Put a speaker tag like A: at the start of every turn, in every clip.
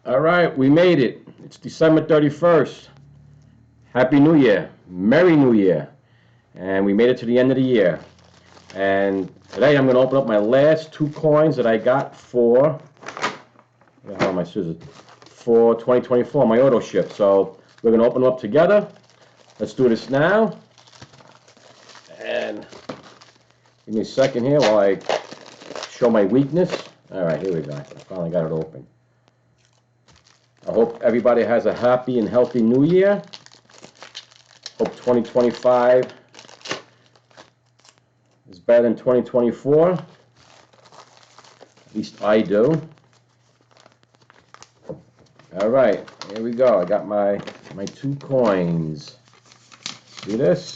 A: All right, we made it. It's December 31st. Happy New Year. Merry New Year. And we made it to the end of the year. And today I'm going to open up my last two coins that I got for, where are my scissors? For 2024, my auto ship. So we're going to open them up together. Let's do this now. And give me a second here while I show my weakness. All right, here we go. I finally got it open. I hope everybody has a happy and healthy new year. Hope 2025 is better than 2024. At least I do. All right, here we go. I got my two coins. See this?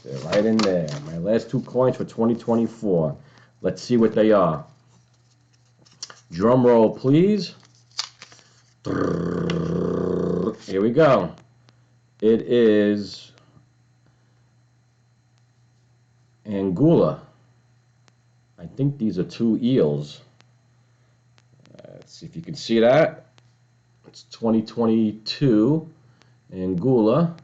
A: They're right in there. My last two coins for 2024. Let's see what they are. Drum roll, please. Here we go. It is Anguilla. I think these are two eels. Let's see if you can see that. It's 2022 Anguilla.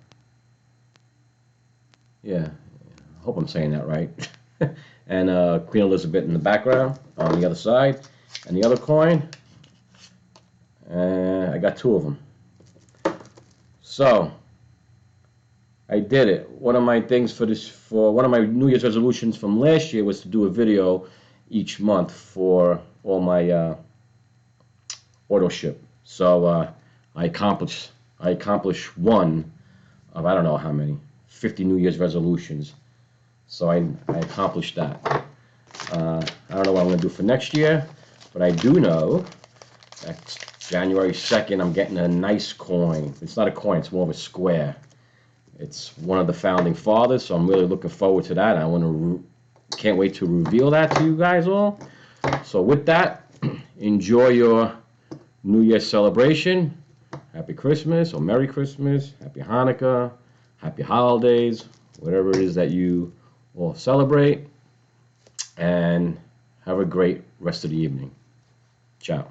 A: Yeah, I hope I'm saying that right. And Queen Elizabeth in the background on the other side. And the other coin, I got two of them. So I did it. One of my things for one of my New Year's resolutions from last year was to do a video each month for all my auto ship. So I accomplished one of, I don't know how many, 50 New Year's resolutions. So I accomplished that. I don't know what I'm going to do for next year, but I do know that January 2nd I'm getting a nice coin. It's not a coin, it's more of a square. It's one of the founding fathers, so I'm really looking forward to that. Can't wait to reveal that to you guys all. So with that, enjoy your New Year's celebration. Happy Christmas or Merry Christmas, Happy Hanukkah, Happy Holidays, whatever it is that you all celebrate. And have a great rest of the evening. Ciao.